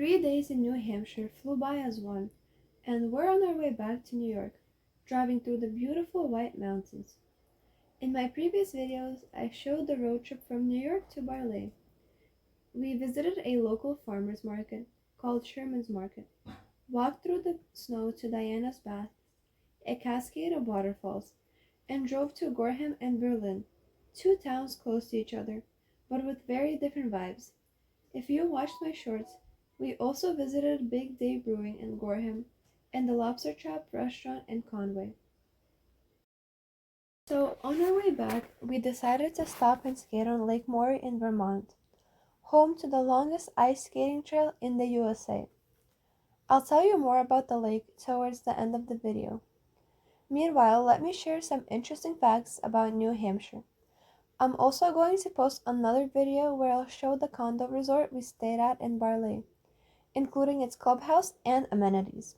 3 days in New Hampshire flew by as one, and we're on our way back to New York, driving through the beautiful White Mountains. In my previous videos, I showed the road trip from New York to Barley. We visited a local farmer's market called Sherman's Market, walked through the snow to Diana's Bath, a cascade of waterfalls, and drove to Gorham and Berlin, two towns close to each other, but with very different vibes. If you watched my shorts, we also visited Big Day Brewing in Gorham and the Lobster Trap restaurant in Conway. So, on our way back, we decided to stop and skate on Lake Morey in Vermont, home to the longest ice skating trail in the USA. I'll tell you more about the lake towards the end of the video. Meanwhile, let me share some interesting facts about New Hampshire. I'm also going to post another video where I'll show the condo resort we stayed at in Barley, including its clubhouse and amenities.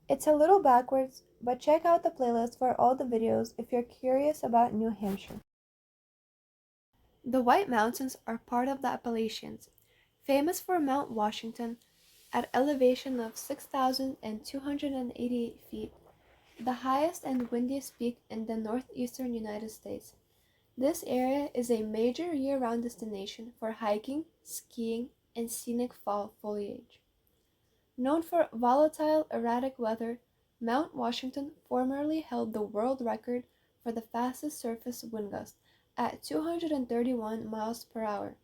It's a little backwards, but check out the playlist for all the videos if you're curious about New Hampshire. The White Mountains are part of the Appalachians, famous for Mount Washington at elevation of 6,288 feet, the highest and windiest peak in the northeastern United States. This area is a major year-round destination for hiking, skiing, and scenic fall foliage. Known for volatile, erratic weather, Mount Washington formerly held the world record for the fastest surface wind gust at 231 miles per hour.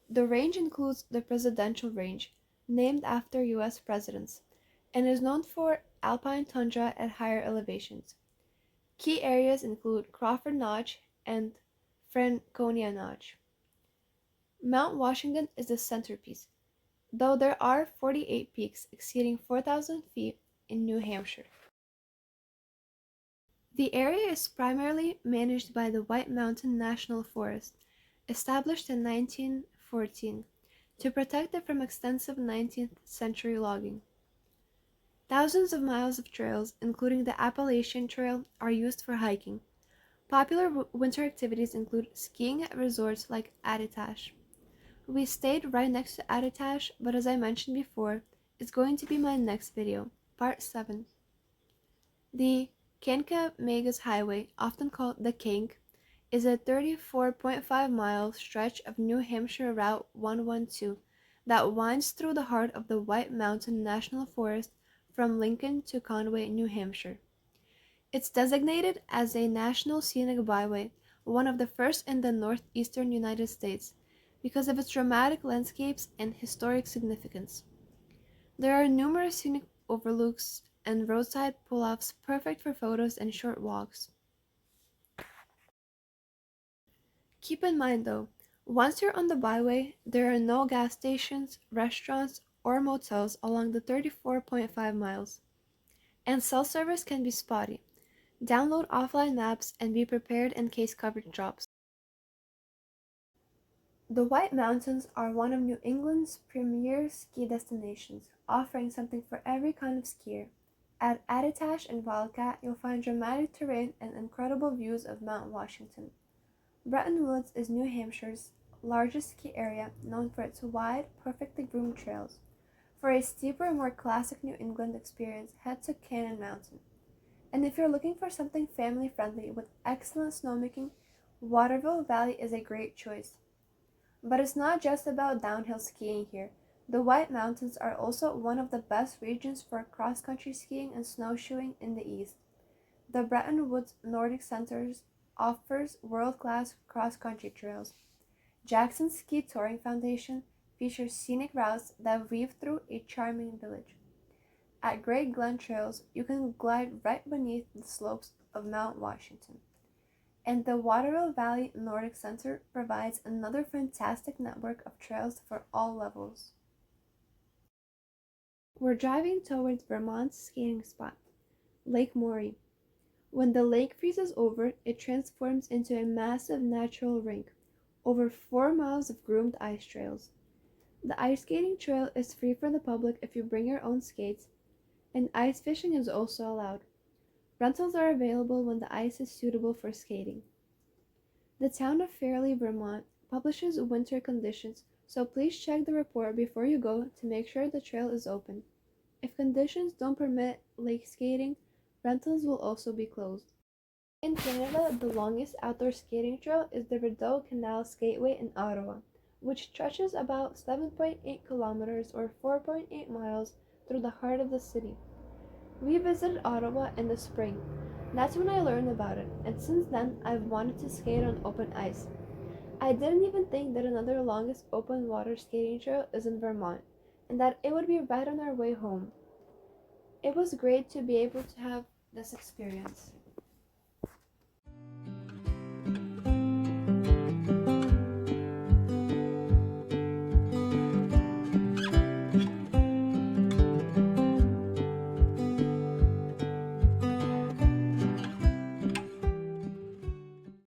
The range includes the Presidential Range, named after U.S. presidents, and is known for alpine tundra at higher elevations. Key areas include Crawford Notch and Franconia Notch. Mount Washington is the centerpiece, though there are 48 peaks exceeding 4,000 feet in New Hampshire. The area is primarily managed by the White Mountain National Forest, established in 1914 to protect it from extensive 19th century logging. Thousands of miles of trails, including the Appalachian Trail, are used for hiking. Popular winter activities include skiing at resorts like Attitash. We stayed right next to Attitash, but as I mentioned before, it's going to be my next video, part 7. The Kankakee Highway, often called the Kank, is a 34.5-mile stretch of New Hampshire Route 112 that winds through the heart of the White Mountain National Forest from Lincoln to Conway, New Hampshire. It's designated as a National Scenic Byway, one of the first in the northeastern United States, because of its dramatic landscapes and historic significance. There are numerous scenic overlooks and roadside pull-offs perfect for photos and short walks. Keep in mind though, once you're on the byway, there are no gas stations, restaurants, or motels along the 34.5 miles, and cell service can be spotty. Download offline maps and be prepared in case coverage drops. The White Mountains are one of New England's premier ski destinations, offering something for every kind of skier. At Attitash and Wildcat, you'll find dramatic terrain and incredible views of Mount Washington. Bretton Woods is New Hampshire's largest ski area, known for its wide, perfectly groomed trails. For a steeper, more classic New England experience, head to Cannon Mountain. And if you're looking for something family-friendly with excellent snowmaking, Waterville Valley is a great choice. But it's not just about downhill skiing here. The White Mountains are also one of the best regions for cross-country skiing and snowshoeing in the East. The Bretton Woods Nordic Center offers world-class cross-country trails. Jackson Ski Touring Foundation features scenic routes that weave through a charming village. At Great Glen Trails, you can glide right beneath the slopes of Mount Washington. And the Waterville Valley Nordic Center provides another fantastic network of trails for all levels. We're driving towards Vermont's skating spot, Lake Morey. When the lake freezes over, it transforms into a massive natural rink, over 4 miles of groomed ice trails. The ice skating trail is free for the public if you bring your own skates, and ice fishing is also allowed. Rentals are available when the ice is suitable for skating. The town of Fairleigh, Vermont publishes winter conditions So please check the report before you go to make sure the trail is open. If conditions don't permit lake skating, rentals will also be closed. In Canada, the longest outdoor skating trail is the Rideau Canal Skateway in Ottawa, which stretches about 7.8 kilometers or 4.8 miles through the heart of the city. We visited Ottawa in the spring. That's when I learned about it, and since then I've wanted to skate on open ice. I didn't even think that another longest open water skating trail is in Vermont, and that it would be right on our way home. It was great to be able to have this experience.